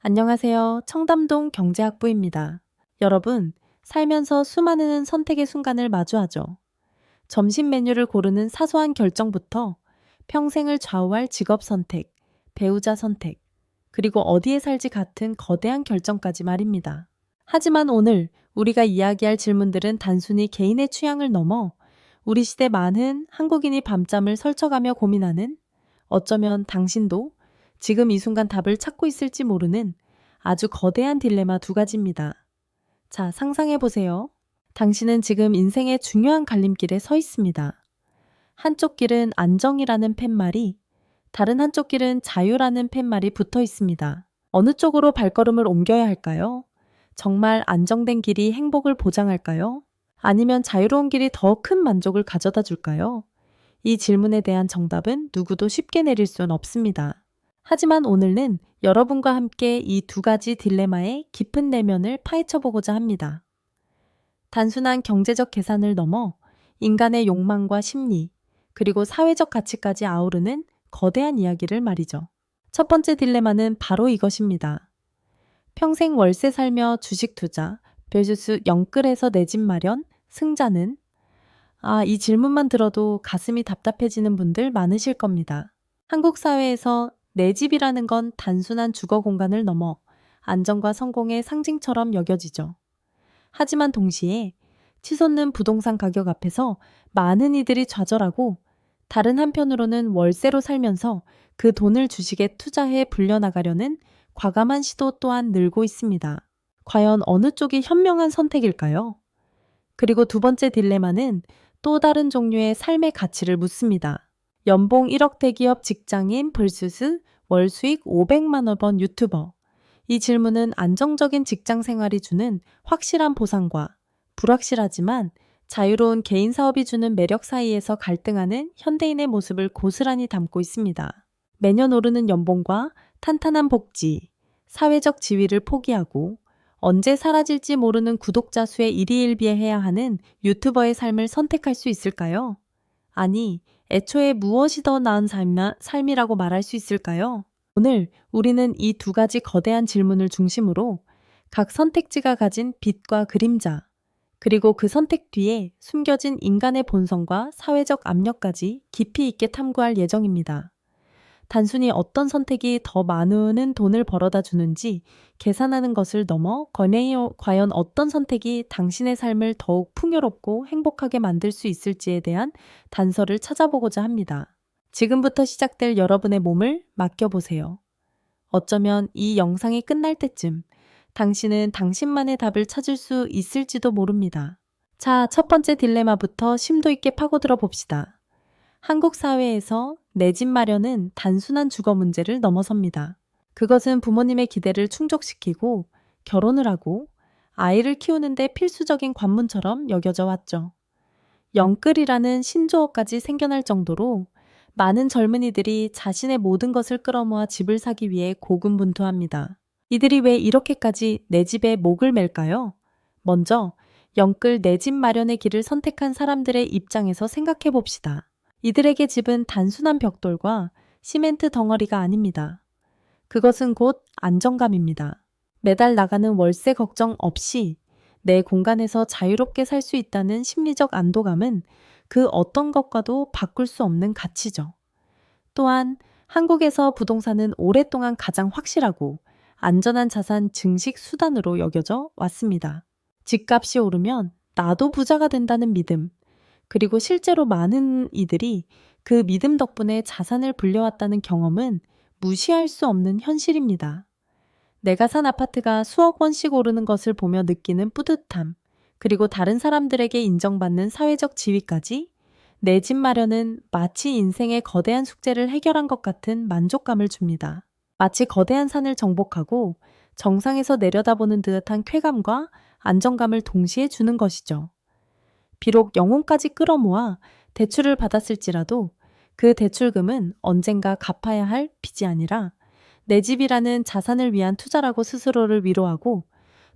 안녕하세요. 청담동 경제학부입니다. 여러분, 살면서 수많은 선택의 순간을 마주하죠. 점심 메뉴를 고르는 사소한 결정부터 평생을 좌우할 직업 선택, 배우자 선택, 그리고 어디에 살지 같은 거대한 결정까지 말입니다. 하지만 오늘 우리가 이야기할 질문들은 단순히 개인의 취향을 넘어 우리 시대 많은 한국인이 밤잠을 설쳐가며 고민하는, 어쩌면 당신도 지금 이 순간 답을 찾고 있을지 모르는 아주 거대한 딜레마 두 가지입니다. 자, 상상해 보세요. 당신은 지금 인생의 중요한 갈림길에 서 있습니다. 한쪽 길은 안정이라는 팻말이, 다른 한쪽 길은 자유라는 팻말이 붙어 있습니다. 어느 쪽으로 발걸음을 옮겨야 할까요? 정말 안정된 길이 행복을 보장할까요? 아니면 자유로운 길이 더 큰 만족을 가져다 줄까요? 이 질문에 대한 정답은 누구도 쉽게 내릴 수는 없습니다. 하지만 오늘은 여러분과 함께 이 두 가지 딜레마의 깊은 내면을 파헤쳐 보고자 합니다. 단순한 경제적 계산을 넘어 인간의 욕망과 심리, 그리고 사회적 가치까지 아우르는 거대한 이야기를 말이죠. 첫 번째 딜레마는 바로 이것입니다. 평생 월세 살며 주식 투자 vs 영끌에서 내 집 마련, 승자는? 이 질문만 들어도 가슴이 답답해지는 분들 많으실 겁니다. 한국 사회에서 내 집이라는 건 단순한 주거 공간을 넘어 안정과 성공의 상징처럼 여겨지죠. 하지만 동시에 치솟는 부동산 가격 앞에서 많은 이들이 좌절하고, 다른 한편으로는 월세로 살면서 그 돈을 주식에 투자해 불려나가려는 과감한 시도 또한 늘고 있습니다. 과연 어느 쪽이 현명한 선택일까요? 그리고 두 번째 딜레마는 또 다른 종류의 삶의 가치를 묻습니다. 연봉 1억 대기업 직장인 vs 월 수익 500만 원 유튜버. 이 질문은 안정적인 직장 생활이 주는 확실한 보상과 불확실하지만 자유로운 개인 사업이 주는 매력 사이에서 갈등하는 현대인의 모습을 고스란히 담고 있습니다. 매년 오르는 연봉과 탄탄한 복지, 사회적 지위를 포기하고 언제 사라질지 모르는 구독자 수에 일희일비해야 하는 유튜버의 삶을 선택할 수 있을까요? 아니, 애초에 무엇이 더 나은 삶이라고 말할 수 있을까요? 오늘 우리는 이 두 가지 거대한 질문을 중심으로 각 선택지가 가진 빛과 그림자, 그리고 그 선택 뒤에 숨겨진 인간의 본성과 사회적 압력까지 깊이 있게 탐구할 예정입니다. 단순히 어떤 선택이 더 많은 돈을 벌어다 주는지 계산하는 것을 넘어 과연 어떤 선택이 당신의 삶을 더욱 풍요롭고 행복하게 만들 수 있을지에 대한 단서를 찾아보고자 합니다. 지금부터 시작될 여러분의 몸을 맡겨보세요. 어쩌면 이 영상이 끝날 때쯤 당신은 당신만의 답을 찾을 수 있을지도 모릅니다. 자, 첫 번째 딜레마부터 심도 있게 파고들어 봅시다. 한국 사회에서 내 집 마련은 단순한 주거 문제를 넘어섭니다. 그것은 부모님의 기대를 충족시키고 결혼을 하고 아이를 키우는데 필수적인 관문처럼 여겨져 왔죠. 영끌이라는 신조어까지 생겨날 정도로 많은 젊은이들이 자신의 모든 것을 끌어모아 집을 사기 위해 고군분투합니다. 이들이 왜 이렇게까지 내 집에 목을 맬까요? 먼저 영끌 내 집 마련의 길을 선택한 사람들의 입장에서 생각해 봅시다. 이들에게 집은 단순한 벽돌과 시멘트 덩어리가 아닙니다. 그것은 곧 안정감입니다. 매달 나가는 월세 걱정 없이 내 공간에서 자유롭게 살 수 있다는 심리적 안도감은 그 어떤 것과도 바꿀 수 없는 가치죠. 또한 한국에서 부동산은 오랫동안 가장 확실하고 안전한 자산 증식 수단으로 여겨져 왔습니다. 집값이 오르면 나도 부자가 된다는 믿음, 그리고 실제로 많은 이들이 그 믿음 덕분에 자산을 불려왔다는 경험은 무시할 수 없는 현실입니다. 내가 산 아파트가 수억 원씩 오르는 것을 보며 느끼는 뿌듯함, 그리고 다른 사람들에게 인정받는 사회적 지위까지, 내 집 마련은 마치 인생의 거대한 숙제를 해결한 것 같은 만족감을 줍니다. 마치 거대한 산을 정복하고 정상에서 내려다보는 듯한 쾌감과 안정감을 동시에 주는 것이죠. 비록 영혼까지 끌어모아 대출을 받았을지라도 그 대출금은 언젠가 갚아야 할 빚이 아니라 내 집이라는 자산을 위한 투자라고 스스로를 위로하고,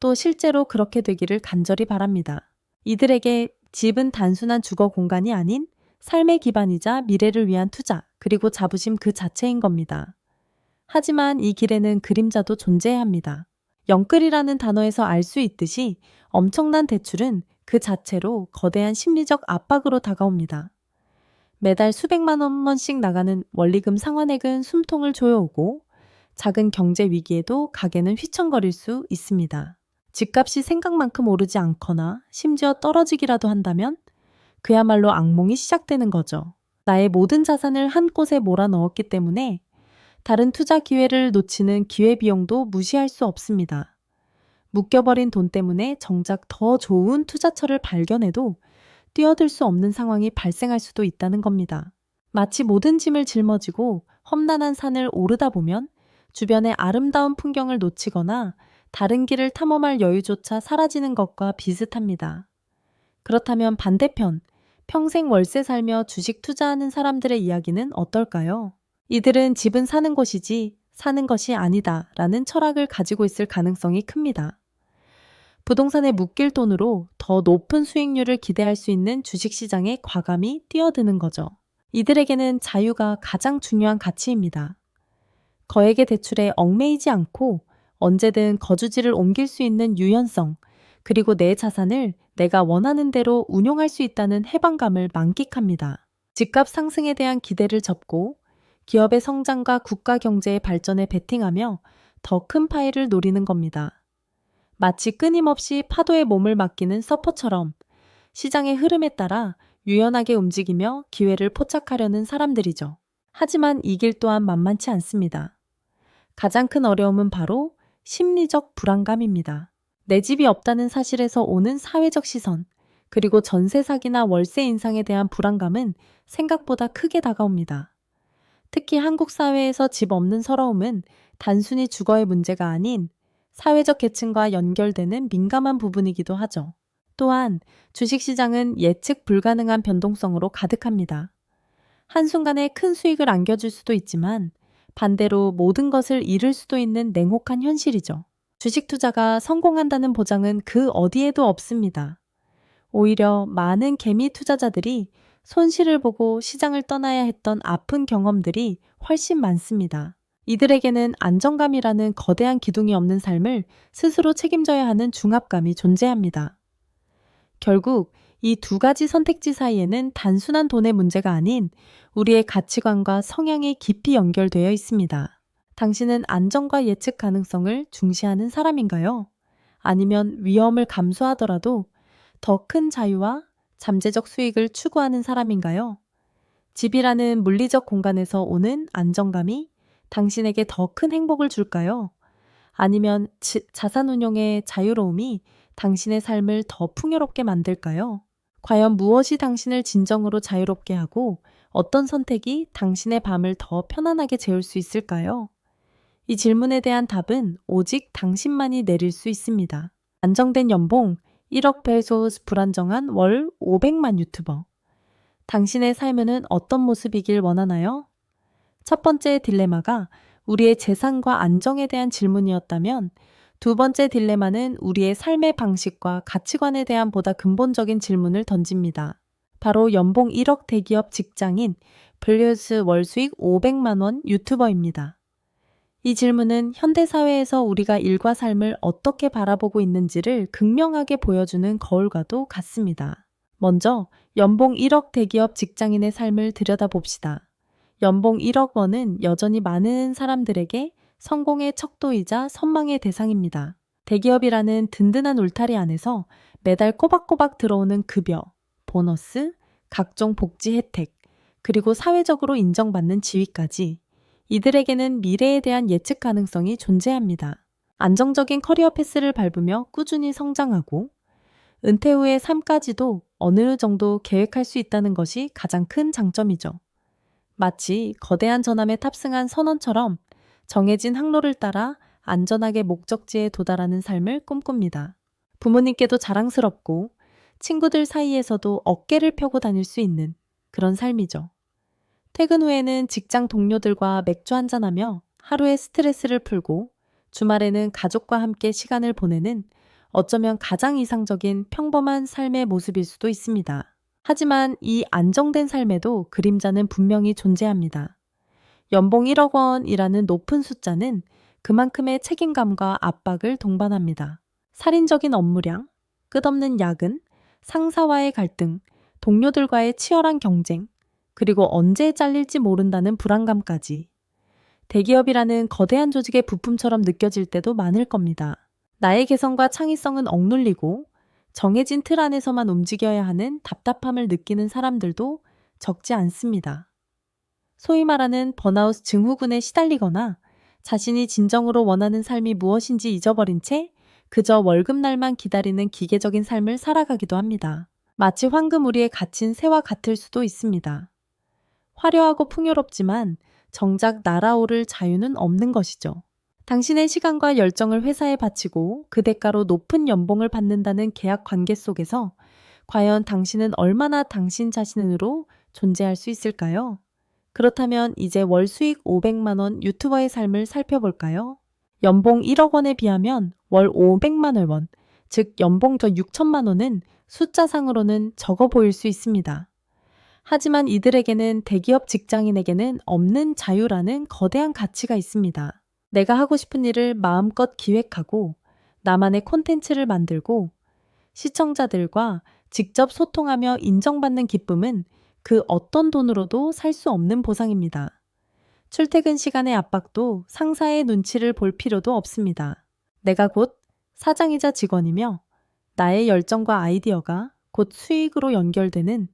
또 실제로 그렇게 되기를 간절히 바랍니다. 이들에게 집은 단순한 주거 공간이 아닌 삶의 기반이자 미래를 위한 투자, 그리고 자부심 그 자체인 겁니다. 하지만 이 길에는 그림자도 존재해야 합니다. 영끌이라는 단어에서 알 수 있듯이 엄청난 대출은 그 자체로 거대한 심리적 압박으로 다가옵니다. 매달 수백만 원씩 나가는 원리금 상환액은 숨통을 조여오고 작은 경제 위기에도 가게는 휘청거릴 수 있습니다. 집값이 생각만큼 오르지 않거나 심지어 떨어지기라도 한다면 그야말로 악몽이 시작되는 거죠. 나의 모든 자산을 한 곳에 몰아넣었기 때문에 다른 투자 기회를 놓치는 기회비용도 무시할 수 없습니다. 묶여버린 돈 때문에 정작 더 좋은 투자처를 발견해도 뛰어들 수 없는 상황이 발생할 수도 있다는 겁니다. 마치 모든 짐을 짊어지고 험난한 산을 오르다 보면 주변의 아름다운 풍경을 놓치거나 다른 길을 탐험할 여유조차 사라지는 것과 비슷합니다. 그렇다면 반대편, 평생 월세 살며 주식 투자하는 사람들의 이야기는 어떨까요? 이들은 집은 사는 곳이지 사는 것이 아니다 라는 철학을 가지고 있을 가능성이 큽니다. 부동산에 묶일 돈으로 더 높은 수익률을 기대할 수 있는 주식시장에 과감히 뛰어드는 거죠. 이들에게는 자유가 가장 중요한 가치입니다. 거액의 대출에 얽매이지 않고 언제든 거주지를 옮길 수 있는 유연성, 그리고 내 자산을 내가 원하는 대로 운용할 수 있다는 해방감을 만끽합니다. 집값 상승에 대한 기대를 접고 기업의 성장과 국가 경제의 발전에 베팅하며 더 큰 파이를 노리는 겁니다. 마치 끊임없이 파도에 몸을 맡기는 서퍼처럼 시장의 흐름에 따라 유연하게 움직이며 기회를 포착하려는 사람들이죠. 하지만 이 길 또한 만만치 않습니다. 가장 큰 어려움은 바로 심리적 불안감입니다. 내 집이 없다는 사실에서 오는 사회적 시선, 그리고 전세 사기나 월세 인상에 대한 불안감은 생각보다 크게 다가옵니다. 특히 한국 사회에서 집 없는 서러움은 단순히 주거의 문제가 아닌 사회적 계층과 연결되는 민감한 부분이기도 하죠. 또한 주식시장은 예측 불가능한 변동성으로 가득합니다. 한순간에 큰 수익을 안겨줄 수도 있지만 반대로 모든 것을 잃을 수도 있는 냉혹한 현실이죠. 주식 투자가 성공한다는 보장은 그 어디에도 없습니다. 오히려 많은 개미 투자자들이 손실을 보고 시장을 떠나야 했던 아픈 경험들이 훨씬 많습니다. 이들에게는 안정감이라는 거대한 기둥이 없는 삶을 스스로 책임져야 하는 중압감이 존재합니다. 결국 이 두 가지 선택지 사이에는 단순한 돈의 문제가 아닌 우리의 가치관과 성향이 깊이 연결되어 있습니다. 당신은 안정과 예측 가능성을 중시하는 사람인가요? 아니면 위험을 감수하더라도 더 큰 자유와 잠재적 수익을 추구하는 사람인가요? 집이라는 물리적 공간에서 오는 안정감이 당신에게 더 큰 행복을 줄까요? 아니면 자산 운용의 자유로움이 당신의 삶을 더 풍요롭게 만들까요? 과연 무엇이 당신을 진정으로 자유롭게 하고 어떤 선택이 당신의 밤을 더 편안하게 재울 수 있을까요? 이 질문에 대한 답은 오직 당신만이 내릴 수 있습니다. 안정된 연봉 1억 페소스, 불안정한 월 500만 유튜버. 당신의 삶에는 어떤 모습이길 원하나요? 첫 번째 딜레마가 우리의 재산과 안정에 대한 질문이었다면 두 번째 딜레마는 우리의 삶의 방식과 가치관에 대한 보다 근본적인 질문을 던집니다. 바로 연봉 1억 대기업 직장인 vs 월 수익 500만 원 유튜버입니다. 이 질문은 현대사회에서 우리가 일과 삶을 어떻게 바라보고 있는지를 극명하게 보여주는 거울과도 같습니다. 먼저 연봉 1억 대기업 직장인의 삶을 들여다봅시다. 연봉 1억 원은 여전히 많은 사람들에게 성공의 척도이자 선망의 대상입니다. 대기업이라는 든든한 울타리 안에서 매달 꼬박꼬박 들어오는 급여, 보너스, 각종 복지 혜택, 그리고 사회적으로 인정받는 지위까지 이들에게는 미래에 대한 예측 가능성이 존재합니다. 안정적인 커리어 패스를 밟으며 꾸준히 성장하고 은퇴 후의 삶까지도 어느 정도 계획할 수 있다는 것이 가장 큰 장점이죠. 마치 거대한 전함에 탑승한 선원처럼 정해진 항로를 따라 안전하게 목적지에 도달하는 삶을 꿈꿉니다. 부모님께도 자랑스럽고 친구들 사이에서도 어깨를 펴고 다닐 수 있는 그런 삶이죠. 퇴근 후에는 직장 동료들과 맥주 한잔하며 하루의 스트레스를 풀고 주말에는 가족과 함께 시간을 보내는 어쩌면 가장 이상적인 평범한 삶의 모습일 수도 있습니다. 하지만 이 안정된 삶에도 그림자는 분명히 존재합니다. 연봉 1억 원이라는 높은 숫자는 그만큼의 책임감과 압박을 동반합니다. 살인적인 업무량, 끝없는 야근, 상사와의 갈등, 동료들과의 치열한 경쟁, 그리고 언제 잘릴지 모른다는 불안감까지. 대기업이라는 거대한 조직의 부품처럼 느껴질 때도 많을 겁니다. 나의 개성과 창의성은 억눌리고 정해진 틀 안에서만 움직여야 하는 답답함을 느끼는 사람들도 적지 않습니다. 소위 말하는 번아웃 증후군에 시달리거나 자신이 진정으로 원하는 삶이 무엇인지 잊어버린 채 그저 월급날만 기다리는 기계적인 삶을 살아가기도 합니다. 마치 황금우리에 갇힌 새와 같을 수도 있습니다. 화려하고 풍요롭지만 정작 날아오를 자유는 없는 것이죠. 당신의 시간과 열정을 회사에 바치고 그 대가로 높은 연봉을 받는다는 계약 관계 속에서 과연 당신은 얼마나 당신 자신으로 존재할 수 있을까요? 그렇다면 이제 월 수익 500만 원 유튜버의 삶을 살펴볼까요? 연봉 1억 원에 비하면 월 500만 원, 즉 연봉 저 6천만 원은 숫자상으로는 적어 보일 수 있습니다. 하지만 이들에게는 대기업 직장인에게는 없는 자유라는 거대한 가치가 있습니다. 내가 하고 싶은 일을 마음껏 기획하고 나만의 콘텐츠를 만들고 시청자들과 직접 소통하며 인정받는 기쁨은 그 어떤 돈으로도 살 수 없는 보상입니다. 출퇴근 시간의 압박도 상사의 눈치를 볼 필요도 없습니다. 내가 곧 사장이자 직원이며 나의 열정과 아이디어가 곧 수익으로 연결되는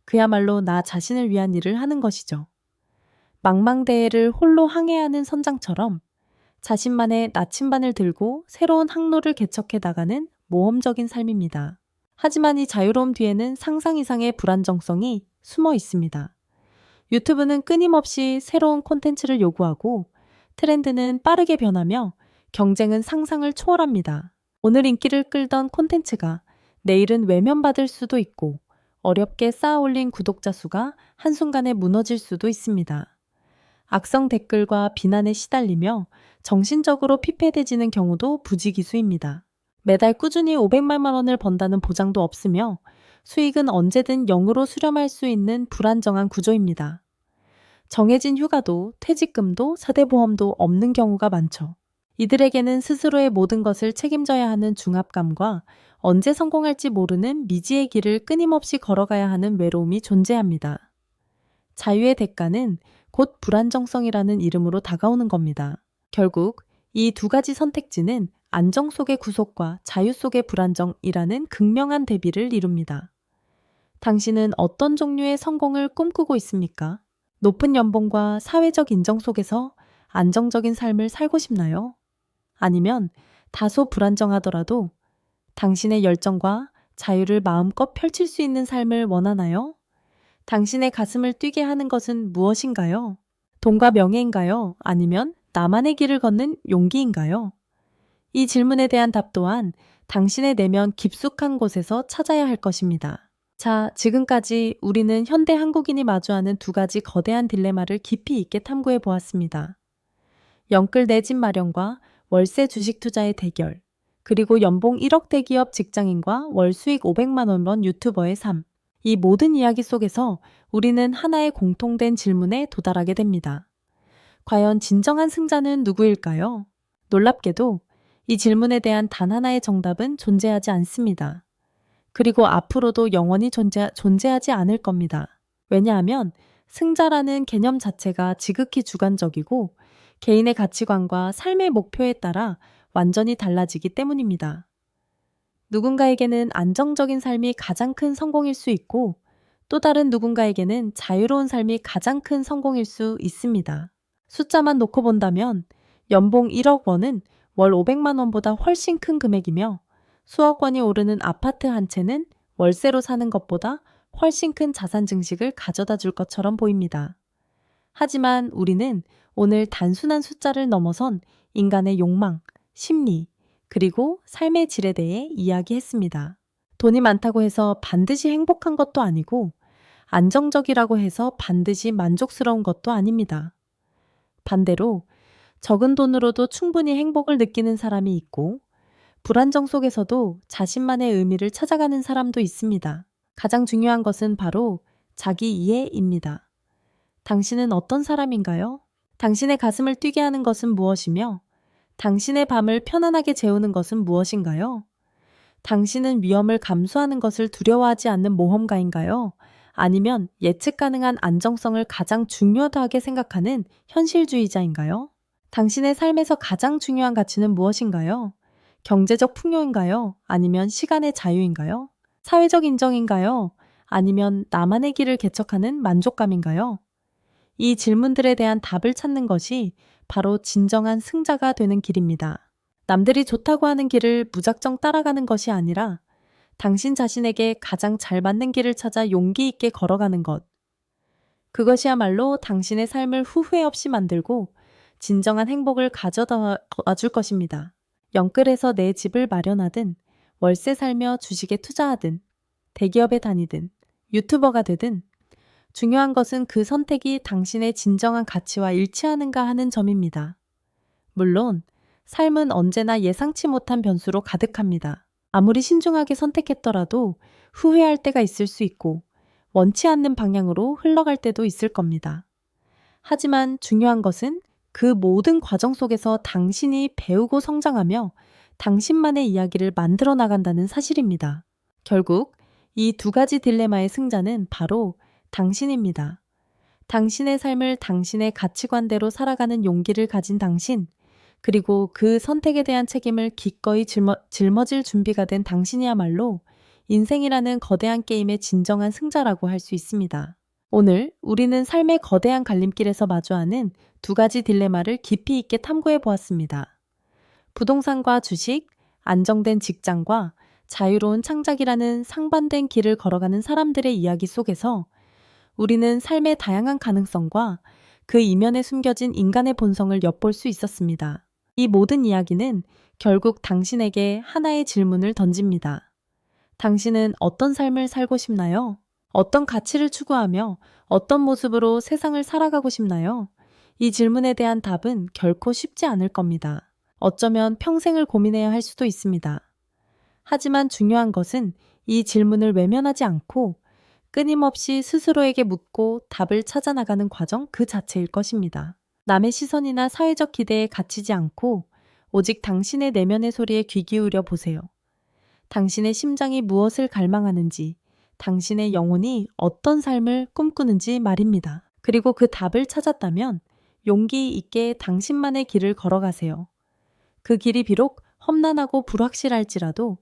그야말로 나 자신을 위한 일을 하는 것이죠. 망망대해를 홀로 항해하는 선장처럼 자신만의 나침반을 들고 새로운 항로를 개척해 나가는 모험적인 삶입니다. 하지만 이 자유로움 뒤에는 상상 이상의 불안정성이 숨어 있습니다. 유튜브는 끊임없이 새로운 콘텐츠를 요구하고 트렌드는 빠르게 변하며 경쟁은 상상을 초월합니다. 오늘 인기를 끌던 콘텐츠가 내일은 외면받을 수도 있고 어렵게 쌓아올린 구독자 수가 한순간에 무너질 수도 있습니다. 악성 댓글과 비난에 시달리며 정신적으로 피폐해지는 경우도 부지기수입니다. 매달 꾸준히 500만 원을 번다는 보장도 없으며 수익은 언제든 0으로 수렴할 수 있는 불안정한 구조입니다. 정해진 휴가도 퇴직금도 사대보험도 없는 경우가 많죠. 이들에게는 스스로의 모든 것을 책임져야 하는 중압감과 언제 성공할지 모르는 미지의 길을 끊임없이 걸어가야 하는 외로움이 존재합니다. 자유의 대가는 곧 불안정성이라는 이름으로 다가오는 겁니다. 결국 이 두 가지 선택지는 안정 속의 구속과 자유 속의 불안정이라는 극명한 대비를 이룹니다. 당신은 어떤 종류의 성공을 꿈꾸고 있습니까? 높은 연봉과 사회적 인정 속에서 안정적인 삶을 살고 싶나요? 아니면 다소 불안정하더라도 당신의 열정과 자유를 마음껏 펼칠 수 있는 삶을 원하나요? 당신의 가슴을 뛰게 하는 것은 무엇인가요? 돈과 명예인가요? 아니면 나만의 길을 걷는 용기인가요? 이 질문에 대한 답 또한 당신의 내면 깊숙한 곳에서 찾아야 할 것입니다. 자, 지금까지 우리는 현대 한국인이 마주하는 두 가지 거대한 딜레마를 깊이 있게 탐구해 보았습니다. 영끌 내 집 마련과 월세 주식 투자의 대결, 그리고 연봉 1억 대기업 직장인과 월 수익 500만 원 유튜버의 삶. 이 모든 이야기 속에서 우리는 하나의 공통된 질문에 도달하게 됩니다. 과연 진정한 승자는 누구일까요? 놀랍게도 이 질문에 대한 단 하나의 정답은 존재하지 않습니다. 그리고 앞으로도 영원히 존재하지 않을 겁니다. 왜냐하면 승자라는 개념 자체가 지극히 주관적이고 개인의 가치관과 삶의 목표에 따라 완전히 달라지기 때문입니다. 누군가에게는 안정적인 삶이 가장 큰 성공일 수 있고 또 다른 누군가에게는 자유로운 삶이 가장 큰 성공일 수 있습니다. 숫자만 놓고 본다면 연봉 1억 원은 월 500만 원보다 훨씬 큰 금액이며 수억 원이 오르는 아파트 한 채는 월세로 사는 것보다 훨씬 큰 자산 증식을 가져다 줄 것처럼 보입니다. 하지만 우리는 오늘 단순한 숫자를 넘어선 인간의 욕망, 심리, 그리고 삶의 질에 대해 이야기했습니다. 돈이 많다고 해서 반드시 행복한 것도 아니고 안정적이라고 해서 반드시 만족스러운 것도 아닙니다. 반대로 적은 돈으로도 충분히 행복을 느끼는 사람이 있고 불안정 속에서도 자신만의 의미를 찾아가는 사람도 있습니다. 가장 중요한 것은 바로 자기 이해입니다. 당신은 어떤 사람인가요? 당신의 가슴을 뛰게 하는 것은 무엇이며 당신의 밤을 편안하게 재우는 것은 무엇인가요? 당신은 위험을 감수하는 것을 두려워하지 않는 모험가인가요? 아니면 예측 가능한 안정성을 가장 중요하게 생각하는 현실주의자인가요? 당신의 삶에서 가장 중요한 가치는 무엇인가요? 경제적 풍요인가요? 아니면 시간의 자유인가요? 사회적 인정인가요? 아니면 나만의 길을 개척하는 만족감인가요? 이 질문들에 대한 답을 찾는 것이 바로 진정한 승자가 되는 길입니다. 남들이 좋다고 하는 길을 무작정 따라가는 것이 아니라 당신 자신에게 가장 잘 맞는 길을 찾아 용기 있게 걸어가는 것. 그것이야말로 당신의 삶을 후회 없이 만들고 진정한 행복을 가져다 줄 것입니다. 영끌에서 내 집을 마련하든, 월세 살며 주식에 투자하든, 대기업에 다니든, 유튜버가 되든, 중요한 것은 그 선택이 당신의 진정한 가치와 일치하는가 하는 점입니다. 물론, 삶은 언제나 예상치 못한 변수로 가득합니다. 아무리 신중하게 선택했더라도 후회할 때가 있을 수 있고, 원치 않는 방향으로 흘러갈 때도 있을 겁니다. 하지만 중요한 것은 그 모든 과정 속에서 당신이 배우고 성장하며 당신만의 이야기를 만들어 나간다는 사실입니다. 결국 이 두 가지 딜레마의 승자는 바로 당신입니다. 당신의 삶을 당신의 가치관대로 살아가는 용기를 가진 당신, 그리고 그 선택에 대한 책임을 기꺼이 짊어질 준비가 된 당신이야말로 인생이라는 거대한 게임의 진정한 승자라고 할 수 있습니다. 오늘 우리는 삶의 거대한 갈림길에서 마주하는 두 가지 딜레마를 깊이 있게 탐구해 보았습니다. 부동산과 주식, 안정된 직장과 자유로운 창작이라는 상반된 길을 걸어가는 사람들의 이야기 속에서 우리는 삶의 다양한 가능성과 그 이면에 숨겨진 인간의 본성을 엿볼 수 있었습니다. 이 모든 이야기는 결국 당신에게 하나의 질문을 던집니다. 당신은 어떤 삶을 살고 싶나요? 어떤 가치를 추구하며 어떤 모습으로 세상을 살아가고 싶나요? 이 질문에 대한 답은 결코 쉽지 않을 겁니다. 어쩌면 평생을 고민해야 할 수도 있습니다. 하지만 중요한 것은 이 질문을 외면하지 않고 끊임없이 스스로에게 묻고 답을 찾아 나가는 과정 그 자체일 것입니다. 남의 시선이나 사회적 기대에 갇히지 않고 오직 당신의 내면의 소리에 귀 기울여 보세요. 당신의 심장이 무엇을 갈망하는지, 당신의 영혼이 어떤 삶을 꿈꾸는지 말입니다. 그리고 그 답을 찾았다면 용기 있게 당신만의 길을 걸어가세요. 그 길이 비록 험난하고 불확실할지라도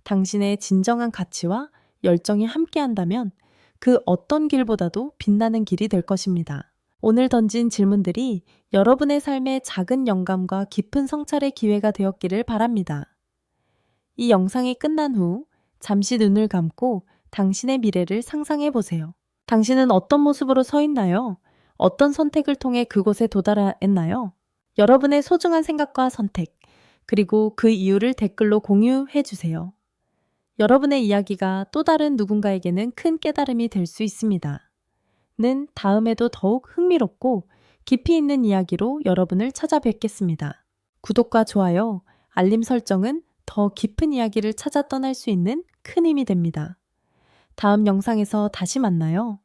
당신의 진정한 가치와 열정이 함께한다면 그 어떤 길보다도 빛나는 길이 될 것입니다. 오늘 던진 질문들이 여러분의 삶에 작은 영감과 깊은 성찰의 기회가 되었기를 바랍니다. 이 영상이 끝난 후 잠시 눈을 감고 당신의 미래를 상상해 보세요. 당신은 어떤 모습으로 서 있나요? 어떤 선택을 통해 그곳에 도달했나요? 여러분의 소중한 생각과 선택, 그리고 그 이유를 댓글로 공유해 주세요. 여러분의 이야기가 또 다른 누군가에게는 큰 깨달음이 될 수 있습니다. 는 다음에도 더욱 흥미롭고 깊이 있는 이야기로 여러분을 찾아뵙겠습니다. 구독과 좋아요, 알림 설정은 더 깊은 이야기를 찾아 떠날 수 있는 큰 힘이 됩니다. 다음 영상에서 다시 만나요.